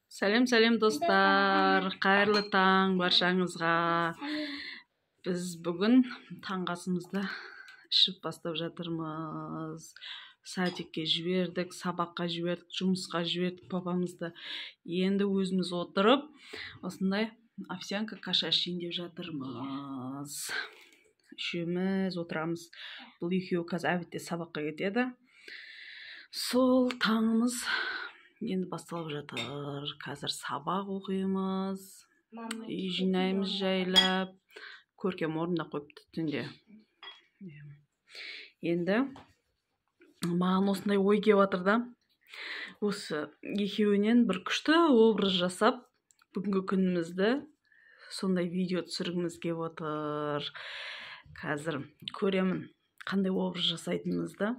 Сәлем достар, қайырлы таң баршаңызға. Біз бүгін таңғасымызды ішіп бастап жатырмыз. Садикке жібердік, сабаққа жібердік, жұмысқа жібердік папамызды. Енді өзіміз отырып, осындай овсянка каша ішейін деп жатырмыз. Үшеуміз отырамыз. Бұл екеуі қазір әбітте сабаққа кетеді. Сол таңымыз енді басталып жатыр. Қазір сабақ оқимыз, үй жинаймыз жайлап, көркем орнына қойыпты түнде. Енді маған осындай ой келіп жатыр да, осы екеуінен бір күшті образ жасап, бүгінгі күнімізді сондай видео түсіргіміз келіп отыр. Қазір көремін қандай образ жасайтынымызды.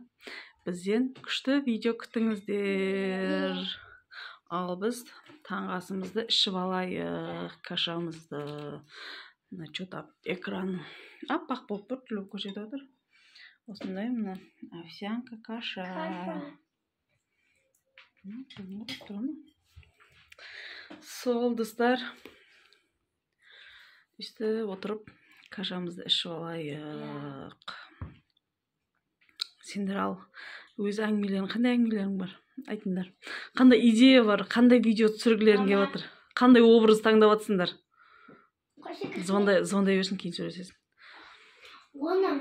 Бізден күшті видео күтіңіздер. Ал біз таңғасымызды ішіп алайық, кашамызды. Что-то экран аппақ болып бір түрлі көрсетіп отыр. Осындай мына овсянка каша. Сол достар, işte отырып кашамызды ішіп алайық. Сендер ал өз әңгімелерің, қандай әңгімелерің бар? Айтыңдар. Қандай идея бар, қандай видео түсіргілерің келіп отыр? Қандай образ таңдап жатсыңдар? Звондай берсін, кейін сөйлесесің. Оны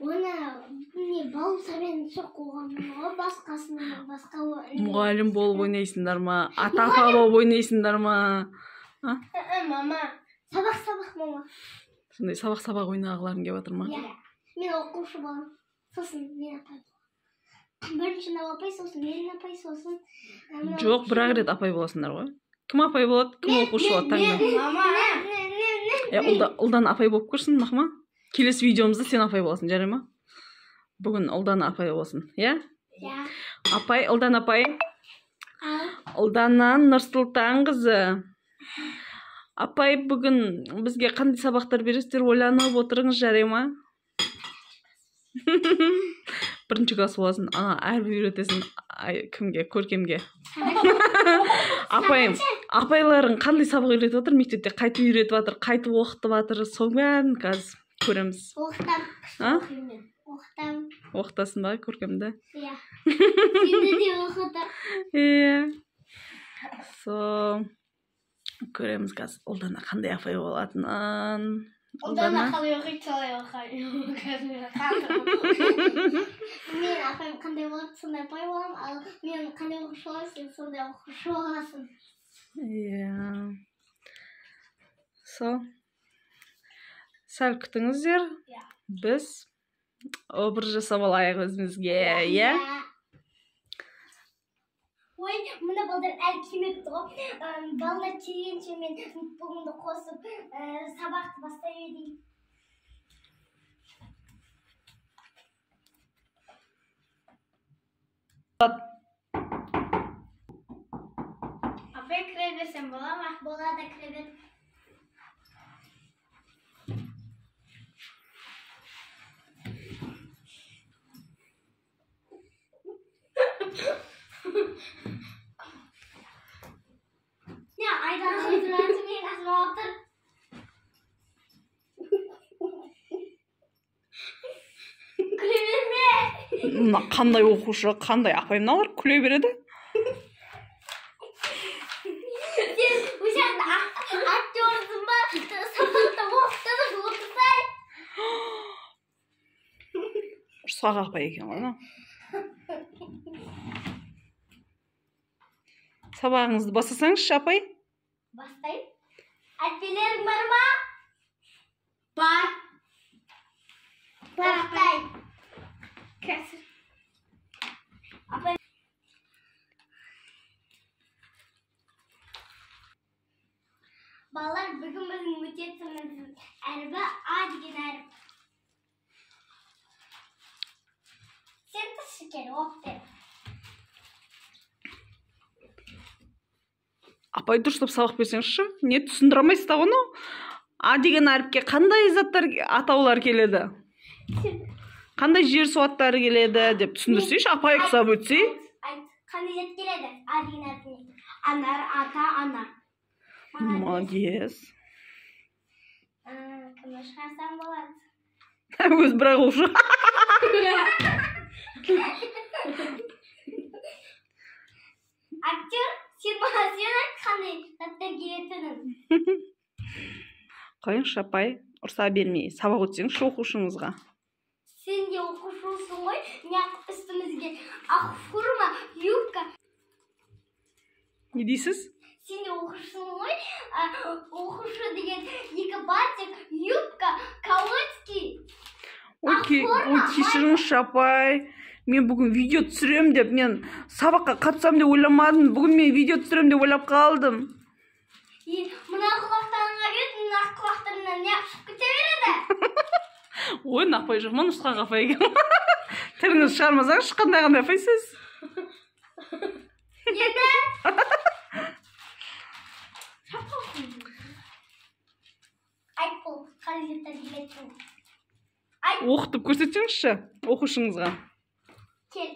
не балсамен соқуған ғой, басқасынан басқа мұғалім болып ойнайсыңдар ма? Ата-апа болып ойнайсыңдар ма? Мама, сабақ мама. Сондай сабақ ойнағыларың келіп отыр ма? Мен оқушы боламын. Сосын мен апай боламын. Бірінші апай, сосын мен апай, сосын... Жоқ, бір рет апай боласыңдар ғой. Кім апай болады, кім оқушы болады таңда? Мама! Ұлдан апай болып көрсін, мақма? Келесі видеомызда сен апай боласың, жарай ма? Бүгін Ұлдан апай болсын, я? Апай, Ұлдан апай. Ұлданнан Нұрсұлтан қызы. Апай, бүгін бізге қандай сабақтар бересіздер, ойланып отырыңыз, жарай ма? Бірінші класс боласың, әрбір үйретесің кімге, көркемге. Апайым, апайларың қандай сабақ үйретіп отыр, мектепте қайтып үйретіп отыр, қайтып оқытып отыр, сол бәрін қазір көреміз. Оқытасың ба көркемді? Иә. Сенде де оқытып. Иә. Сол көреміз қазір Ұлдана қандай апай болатынын. Ұлдана қалай оқиды, солай оқиды. Мен апайым қандай болады, сондай апай боламын, ал мен қандай оқушы боламын, сен сондай оқушы боласың. Иә. Сол. Сәл күтіңіздер. Біз образ жасап алайық өзімізге, иә? Ой, мына балдар әлі келмепті ғой. Балдар келгенше мен бүгінді қосып сабақты бастай берейін. Апай кіре берсем бола ма? Болады, кіре бер. Қандай оқушы, қандай апай мыналар күле береді? Сен ұшақта актерсың ба? Сабақта оқытып отырсай? Ұсақ апай екен ғой. Сабағыңызды бастасаңызшы, апай? Бастайын. Әліппелерің бар ма? Бар. Бастайын. Кәсір. Апай. Балалар, бүгін біздің өтетіміздің әрбі А деген әріп. Сен тұшы кел, оқытып. Апай дұрыстап сабақ берсеңізші, не түсіндіре алмайсыз да оны? А деген әріпке қандай заттар атаулар келеді? Қандай жер су аттары келеді деп түсіндірсейші, апай құсап өтсей. Қандай зат келеді? А деген әріпіне. Anar, ата, ана. Молодец. Кімді шығарсам болады? Өз бірақ уже. Актер, сен маған сен айт қандай заттар келетінін. Қойыңызшы апай, ұрса бермей, сабақ өтсеңізші оқушыңызға. Сен де оқушысың ғой, неғып үстімізге ақ форма, юбка. Не дейсіз? Сен де оқушысың ғой, оқушы деген екі батик, юбка, колодки. Ой, кешіріңізші апай. Мен бүгін видео түсірем деп, мен сабаққа қатысам деп ойламадым. Бүгін мен видео түсірем деп ойлап қалдым. Мына құлақтарыңа келіп, мына құлақтарыңнан неғып шығып кете береді? Ой, нақпай жоқман, ұшқан қапай екен. Тіліңіз шығармасаңыз, қандай апайсыз? Енді? Айт бұл, қалай зеттер келетін. Оқытып көрсетсеңізші оқушыңызға. Кел.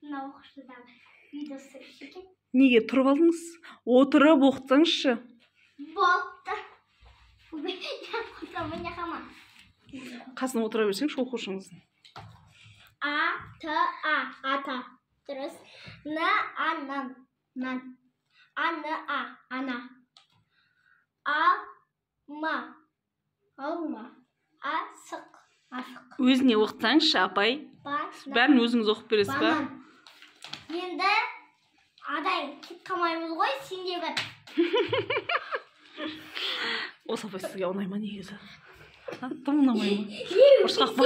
Мына оқушыдан видео түсірші екен. Неге тұрып алдыңыз? Отырып оқытсаңызшы. Болыпты. Қасына отыра берсеңізші оқушыңыздың. Ата. Дұрыс. Нан. Ана. Алма. Асық. Өзіне оқытсаңызшы апай. Бәрін өзіңіз оқып бересіз ба? Енді адай кет қалмаймыз ғой, сенде бір. Осы апай сізге ұнай ма негізі? Тым ұнамай ма? Ұрысқақ па?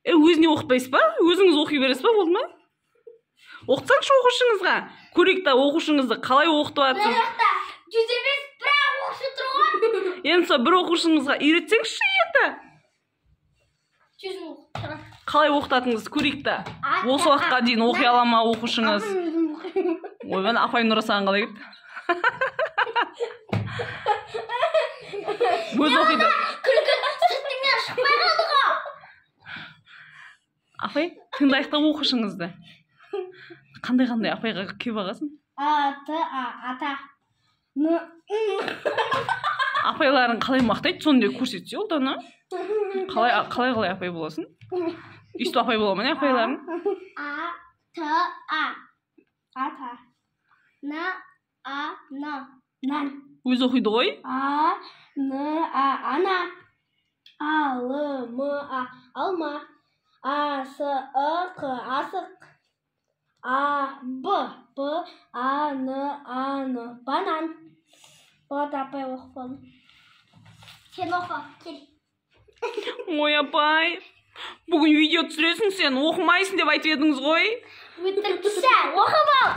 Өзіне оқытпайсыз ба? Өзіңіз оқи бересіз ба, болды ма? Оқытсаңшы оқушыңызға. Көрейік та оқушыңызды қалай оқытып жатсыз? Жүз емес, бірақ оқушы тұр ғой. Енді сол бір оқушыңызға үйретсеңізші енді. Қалай оқытатыңызды көрейік та. Осы уақытқа дейін оқи ала ма оқушыңыз? Ой, мен апай Нұра саған қалай кетті? Өз оқиды. Күлкі сыртыңнан шықпай қалды ғой. Апай, тыңдайық та оқушыңызды. Қандай апайға күй бағасын? Ата. Апайларын қалай мақтайды, соны де көрсетсе ол да, қалай апай боласын? Үсті апай бола ма не апайларын? Ата. Нан. Өз оқиды ғой? Ана. Алма. Асық. Банан. Болады апай оқып болдым. Сен оқы, кел. Ой, апай, бүгін видео түсіресің сен, оқымайсың деп айтып едіңіз ғой. Өтірікші, оқып ал.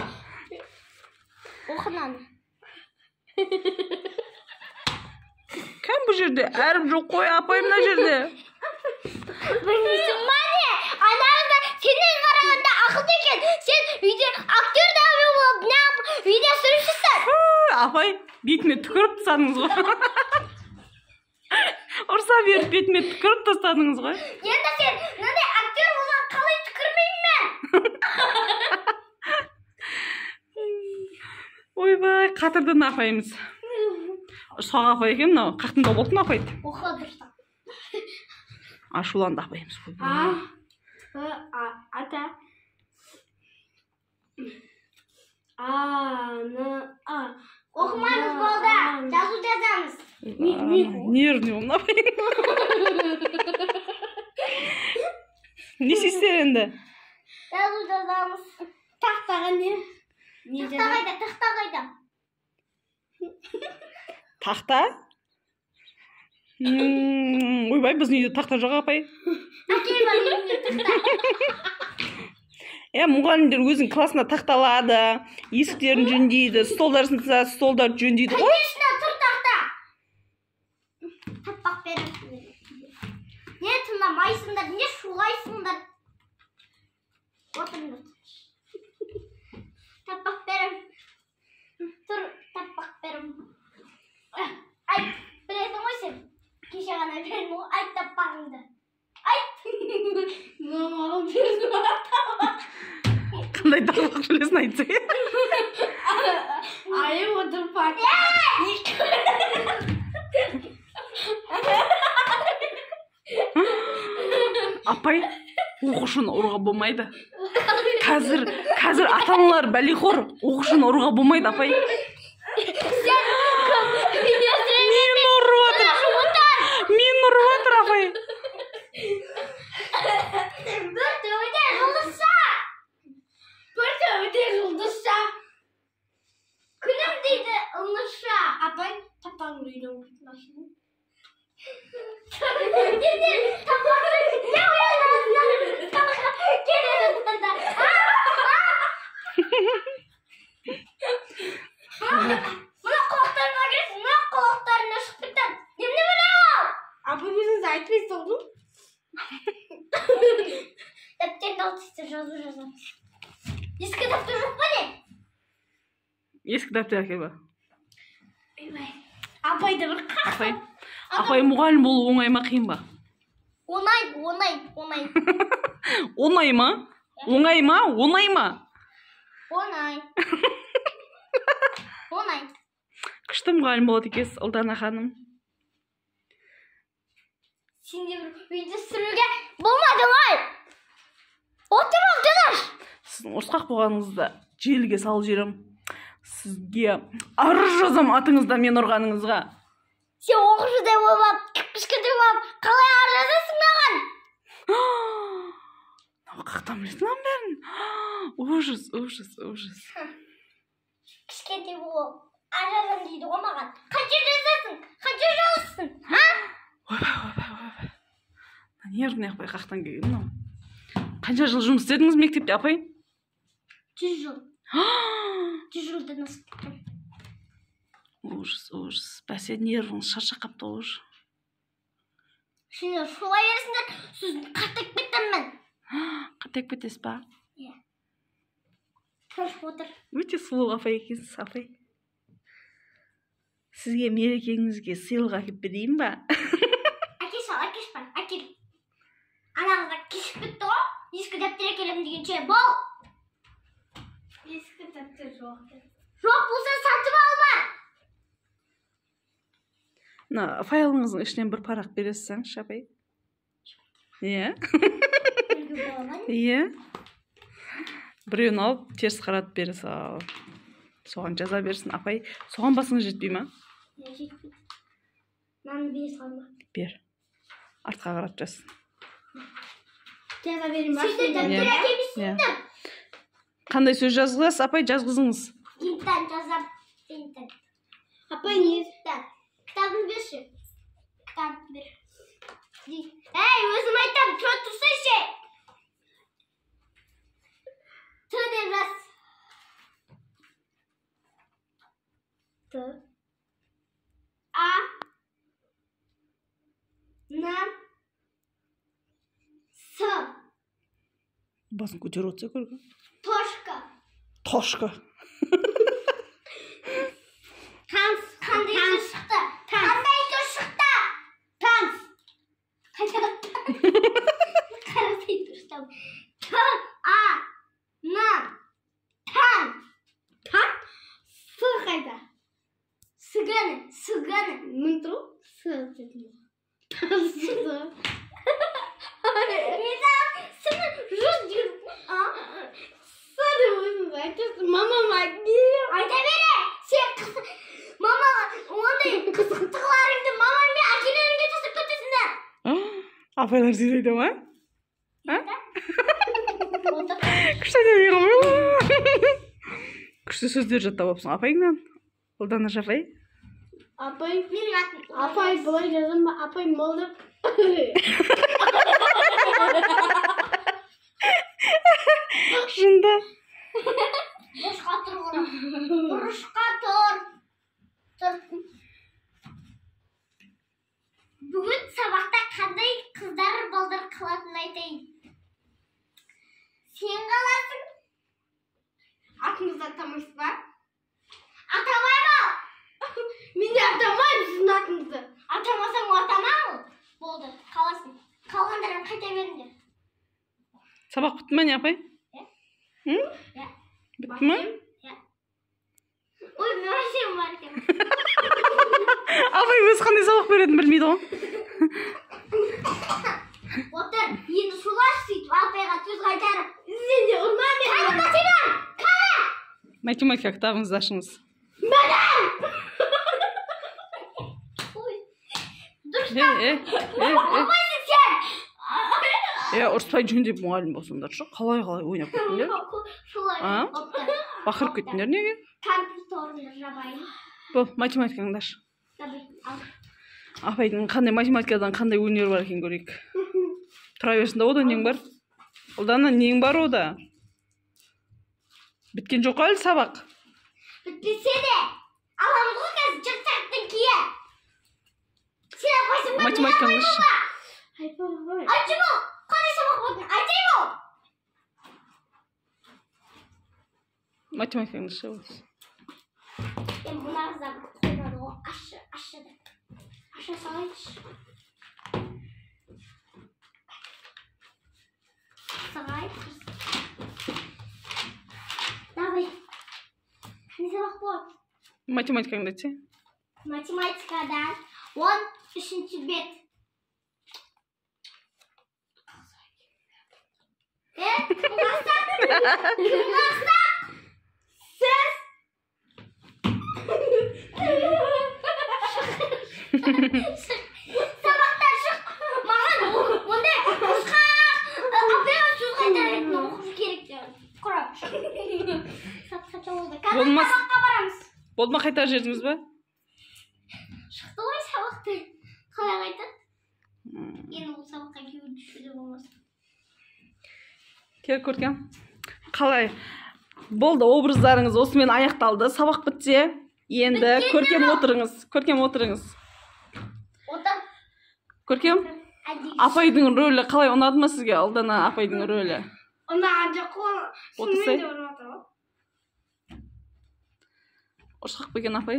Оқынан. Кәм бұл жерде? Әріп жоқ қой, апай мына жерде. Білмейсің ма не? Анағында сенен қарағанда ақылды екен. Сен үйде актер да болып, неғып видео түсірушісің. Апай, бетіме түкіріп тастадыңыз ғой. Ұрса беріп бетіме түкіріп тастадыңыз ғой. Енді сен, мынандай актер болған қалай түкірмеймін мен? Ойбай, қатырдан апайымыз. Соға апай екен мынау, қақтыңда болдың апайды. Оқы дұрыстап. Ашуланды апайымыз. Ата. Оқымаймыз болды. Жазу жазамыз. Нервный болдың апай. Не істейсіздер енді? Жазу жазамыз. Тақтаға не? Тақта қайда? Тақта? Ойбай, біздің үйде тақта жоқ апай. Әкел бар үйінде тақта. Мұғалімдер өзінің классына тақталады, есіктерін жөндейді, столдарын жөндейді ғой. Конечно, тұр тақта. Таппақ беріп. Не тыңдамайсыңдар, не шулайсыңдар? Отырыңдар. Таппақ беріп. Тұр, таппақ беріп. Қандай тақырып білесің айтсай. Айып отырып бақ. Апай, оқушыны ұруға болмайды. Қазір ата-аналар бәлеқор, оқушыны ұруға болмайды, апай. Мен ұрып отыр, апай. Бір төбеде жұлдызша. Күнім дейді ұлныша. Апай, таппаң үйдің машина. Мына құлақтарына келесің, мына құлақтарына шығып кеттің. Немді біле ол? Апай, өзіңіз айтпайсыз олдың? Дәптерді алып тастап жазамын. Ескі дәптер жоқ па не? Ескі дәптер әкел ба? Апайды бір қақпай. Апай, мұғалім болу оңай ма, қиын ба? Оңай. Оңай ма? Оңай ма? Оңай ма? Оңай. Күшті мұғалім болады екенсіз, Ұлдана ханым. Сенде бір үйді сүруге болмады ғой. Отырып дедіш. Сіздің ұрысқақ болғаныңызда желіге салып жіберем. Сізге арыз жазам атыңызда мен ұрғаныңызға. Сен оқушыдай болып, кішкентай болып, қалай арыз жазасың маған? Қақтан білесің ан бәрін? Ужас. Кішкентай болып, арыз жазам дейді ғой маған. Қанша жазасың? Қанша жазасың? Ойбай. Нервный апай қақтан келген мынау. Қанша жыл жұмыс істедіңіз мектепте, апай? 100 жыл. 100 жылдан асып кеттім. Ужас. Бәсе нервіңіз шаршап қапты уже. Сендер солай бересіңдер, сөзін қартайып кеттім мен. Қартайып кетесіз ба? Иә. Тырышып отыр. Өте сұлу апай екенсіз, апай. Сізге мерекеңізге сыйлық әкеліп берейін ба? Әкел. Анағызда кешіп кетті ғой. Ескі дәптер әкелемін дегенше бол. Ескі дәптер жоқ. Жоқ болса сатып алма. Файлыңыздың ішінен бір парақ бересің, апай. Иә. Иә. Біреуін алып, теріс қаратып бересі ал. Соған жаза берсін, апай. Соған басыңыз жетпей ма? Жетпейді. Маған бер салма. Бер. Артқа қарап жазсын. Жаза берейін ба? Сөйді дәптер әкелмейсіңдер. Қандай сөз жазғызасыз, апай, жазғызыңыз. Интан жазам. Апай, не? Кітабын берші. Кітабын бер. Әй, өзім айтам, тұра тұрсайшы. Тұр деп жаз. Т. А. На. С. Басын көтер отса көрген. Тошка. Тошка. Танс. Қандай сөз шықты? Қандай сөз шықты? Танс. Қарасай дұрыстау. Т. А. На. Тан. Тан? С қайда? Сыганы. Мың тұру? С дедім. Тансы. Сені жүз жүріп. Сәді өзіңіз айтасың. Мамам айта бере. Сен мама ондай қызықтықларыңды мамам мен әкелеріңге жасап кетесіңдер. Апайлар сөйлейді ма? Күшті демей қоймай. Күшті сөздер жаттап алыпсың апайыңнан. Ұлдана апай. Апай, апай былай жазам ба? Апай молды. Жында. Бұрышқа тұр ғырым. Бұрышқа тұр. Бүгін сабақта қандай қыздар балдар қылатын айтайын. Сен қаласың? Атыңызды атамайсыз ба? Атамай ма? Мен де атамайым сіздің атыңызды. Атамасаң атама ол. Болды, қаласың. Қалғандарын қайта беріңдер. Сабақ бітті ме не апай? Bitti mi? Ой, мен машинам бар екен. Апай өзі қандай сабақ беретінін білмейді ғой. Отыр, енді шулаш сөйтіп апайға сөз қайтарып, сен де ұрма мені. Қара сенен, қара! Математика кітабыңызды ашыңыз. Ұрмайсың сен! Ұрыспай жөндеп мұғалім болсаңдаршы. Қалай ойнап кеттіңдер? Шулай, Бақырып кеттіңдер неге? компьютерді жабайын. Бұл математикаңды аш. Апайдың қандай математикадан қандай өнері бар екен көрейік. Тұра берсін да, ода нең бар? Ұлдана нең бар ода? Біткен жоқ әлі сабақ? Бітпесе де, аламыз ғой қазір жыртақтың кие. Сен апайсың ба? Математикаңды аш. Айтшы бұл, қандай сабақ болдың? Айтайын бұл. Математикаңды аш. Мына қыздар қоймады ғой, ашшы деп. Аша салайыншы. Сағай. Давай. Не сабақ болады? Математикаңды айтса? Математикадан 13-ші бет. Ұлғастан! Сіз! Сабақтан шық! Маған ондай ұсқақ! Апайға сөз қайтаратын оқып керек деп. Құрап шық. Сатқанша болды. Қазір сабаққа барамыз. Болды ма, қайтар жердіңіз ба? Шықты ғой сабақты. Қалай қайтады? Енді бұл сабаққа кеуді düşуде болмасын. Кел көркем. Қалай? Болды, образдарыңыз осымен аяқталды. Сабақ бітсе, енді көркем отырыңыз. Көркем отырыңыз. Отыр. Көркем? Апайдың рөлі қалай, ұнады ма сізге? Ұлдана апайдың рөлі. Ұнаған жоқ қой. Отырсай. Шынымен де ұрып жатыр ғой. Ұрысқақ па екен апай?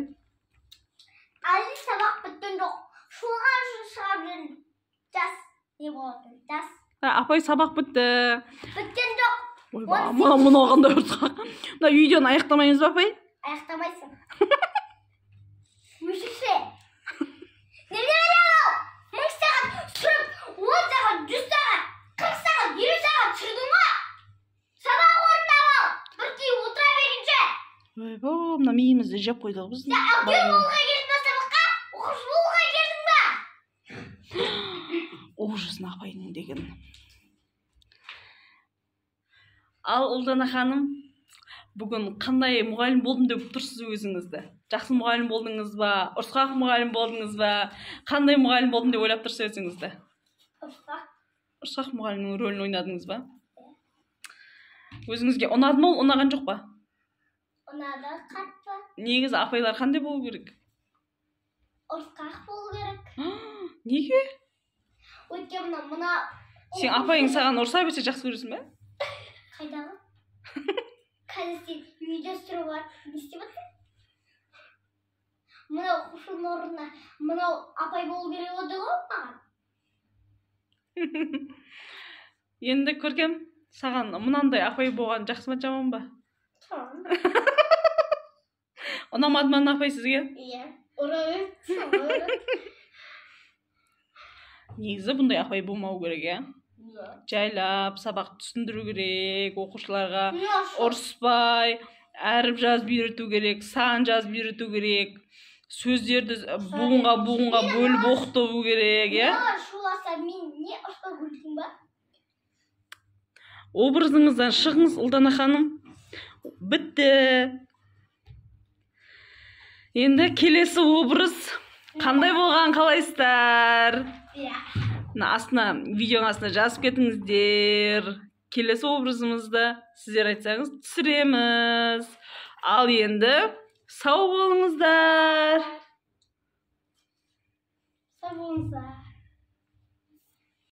Әлі сабақ біткен жоқ. Шулған шығарып жүрін. Жас. Не болады? Жас. Апай сабақ бітті. Біткен жоқ. Мұна қандай ұрысқақ. Мына видеоны аяқтамаймыз ба апай? Аяқтамайсың. Мүшікше. Неге аяғау? 1000 сағат сүріп, 10 сағат, 100 сағат, 40 сағат, 50 сағат сүрдің ма? Сабақ орындап ал. Bir тиіп отыра бергенше. Мына миымызды жеп қойдық біз. Сен актер болуға келдің ба сабаққа? Оқушы болуға келдің ба? Ужасын апайдың деген. Ал Ұлдана ханым, бүгін қандай мұғалім болдым деп тұрсыз өзіңізді? Жақсы мұғалім болдыңыз ба? Ұрысқақ мұғалім болдыңыз ба? Қандай мұғалім болдым деп ойлап тұрсыз өзіңізді? Ұрысқақ мұғалімнің рөлін ойнадыңыз ба? Өзіңізге ұнады ма, ұнаған жоқ па? Ұнады, қатты. Негізі апайлар қандай болу керек? Ұрысқақ болу керек. Неге? Өйткені мына... Сен апайың саған ұрса берсе жақсы көресің ба? Қайдағы? Қазір сен видео түсіріп бар. Не істеп жатсың? Мынау оқушының орнына мынау апай болу керек еді ғой маған. Енді көркем, саған мынандай апай болған жақсы ма, жаман ба? Ұнамады ма апай сізге? Иә, ұрады. Негізі бұндай апай болмау керек, иә? Жайлап, сабақ түсіндіру керек, оқушыларға ұрыспай, әріп жазып үйрету керек, сан жазып үйрету керек, сөздерді буынға бөліп оқыту керек, иә? Шуласа мен не ұрыспай көрдім ба? Образыңыздан шығыңыз, Ұлдана ханым. Бітті. Енді келесі образ қандай болған қалайсыздар? Астына, видеоның астына жазып кетіңіздер. Келесі образымызды сіздер айтсаңыз түсіреміз. Ал енді сау болыңыздар. Сау болыңыздар.